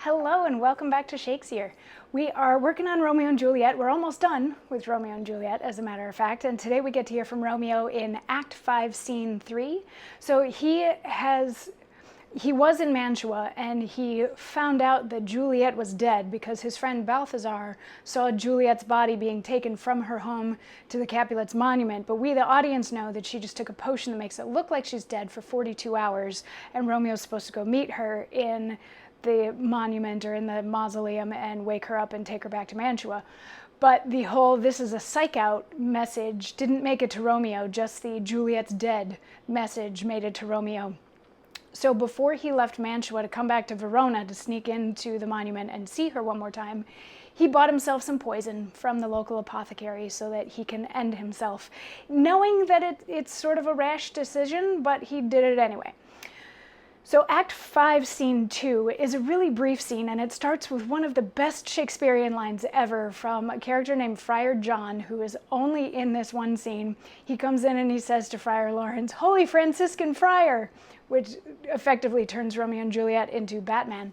Hello and welcome back to Shakesyear. We are working on Romeo and Juliet. We're almost done with Romeo and Juliet, as a matter of fact, and today we get to hear from Romeo in Act 5, Scene 3. So he was in Mantua and he found out that Juliet was dead because his friend Balthazar saw Juliet's body being taken from her home to the Capulets monument, but we, the audience, know that she just took a potion that makes it look like she's dead for 42 hours, and Romeo's supposed to go meet her in the monument or in the mausoleum and wake her up and take her back to Mantua. But the whole "this is a psych out" message didn't make it to Romeo, just the "Juliet's dead" message made it to Romeo. So before he left Mantua to come back to Verona to sneak into the monument and see her one more time, he bought himself some poison from the local apothecary so that he can end himself, knowing that it's sort of a rash decision, but he did it anyway. So Act 5, Scene 2 is a really brief scene, and it starts with one of the best Shakespearean lines ever from a character named Friar John, who is only in this one scene. He comes in and he says to Friar Lawrence, "Holy Franciscan Friar," which effectively turns Romeo and Juliet into Batman.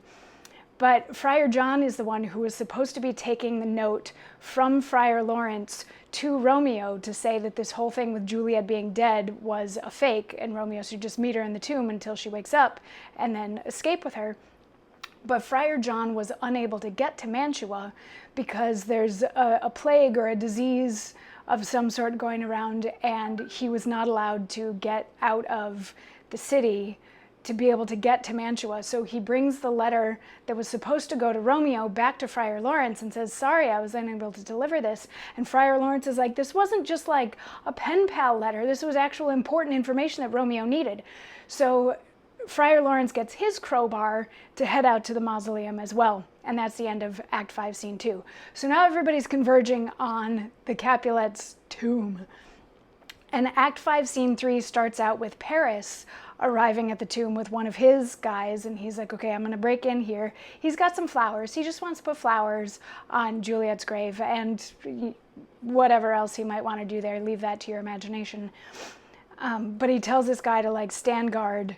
But Friar John is the one who was supposed to be taking the note from Friar Lawrence to Romeo to say that this whole thing with Juliet being dead was a fake and Romeo should just meet her in the tomb until she wakes up and then escape with her. But Friar John was unable to get to Mantua because there's a plague or a disease of some sort going around, and he was not allowed to get out of the city to be able to get to Mantua. So he brings the letter that was supposed to go to Romeo back to Friar Lawrence and says, "Sorry, I was unable to deliver this." And Friar Lawrence is like, "This wasn't just like a pen pal letter. This was actual important information that Romeo needed." So Friar Lawrence gets his crowbar to head out to the mausoleum as well. And that's the end of Act 5, Scene 2. So now everybody's converging on the Capulets' tomb. And Act 5, Scene 3 starts out with Paris arriving at the tomb with one of his guys, and he's like, "Okay, I'm gonna break in here." He's got some flowers. He just wants to put flowers on Juliet's grave, and whatever else he might want to do there, leave that to your imagination. But he tells this guy to like stand guard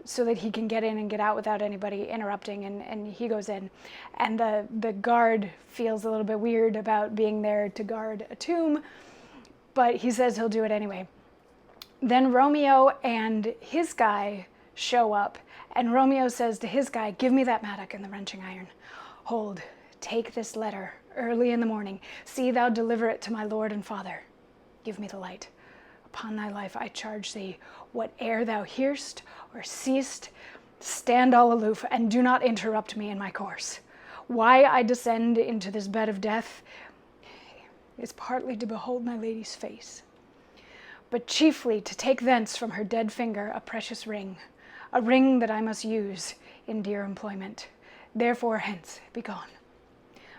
so that he can get in and get out without anybody interrupting, and he goes in. And the guard feels a little bit weird about being there to guard a tomb, but he says he'll do it anyway. Then Romeo and his guy show up, and Romeo says to his guy, "Give me that mattock and the wrenching iron. Hold, take this letter early in the morning. See thou deliver it to my lord and father. Give me the light. Upon thy life I charge thee, whate'er thou hearst or seest, stand all aloof and do not interrupt me in my course. Why I descend into this bed of death is partly to behold my lady's face, but chiefly to take thence from her dead finger a precious ring, a ring that I must use in dear employment. Therefore hence, be gone.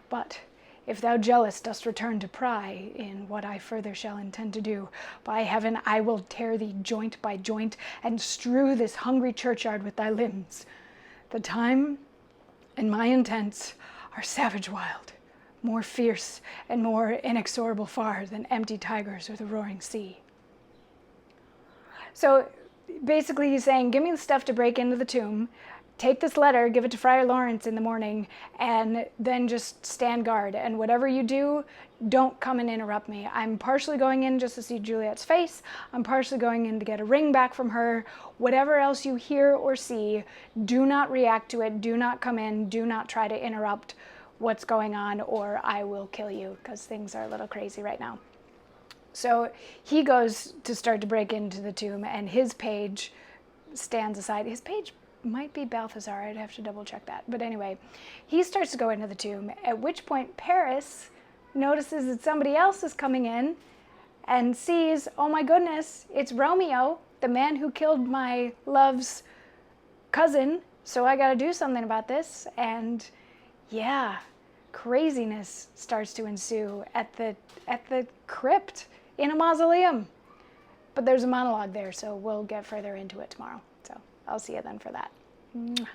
But if thou jealous dost return to pry in what I further shall intend to do, by heaven I will tear thee joint by joint, and strew this hungry churchyard with thy limbs. The time and my intents are savage wild, more fierce and more inexorable far than empty tigers or the roaring sea." So basically he's saying, give me the stuff to break into the tomb, take this letter, give it to Friar Lawrence in the morning, and then just stand guard. And whatever you do, don't come and interrupt me. I'm partially going in just to see Juliet's face. I'm partially going in to get a ring back from her. Whatever else you hear or see, do not react to it. Do not come in. Do not try to interrupt what's going on, or I will kill you, because things are a little crazy right now. So he goes to start to break into the tomb, and his page stands aside. His page might be Balthazar. I'd have to double check that. But anyway, he starts to go into the tomb, at which point Paris notices that somebody else is coming in and sees, "Oh my goodness, it's Romeo, the man who killed my love's cousin, so I got to do something about this." And yeah, craziness starts to ensue at the crypt in a mausoleum. But there's a monologue there, so we'll get further into it tomorrow. So I'll see you then for that. Mwah.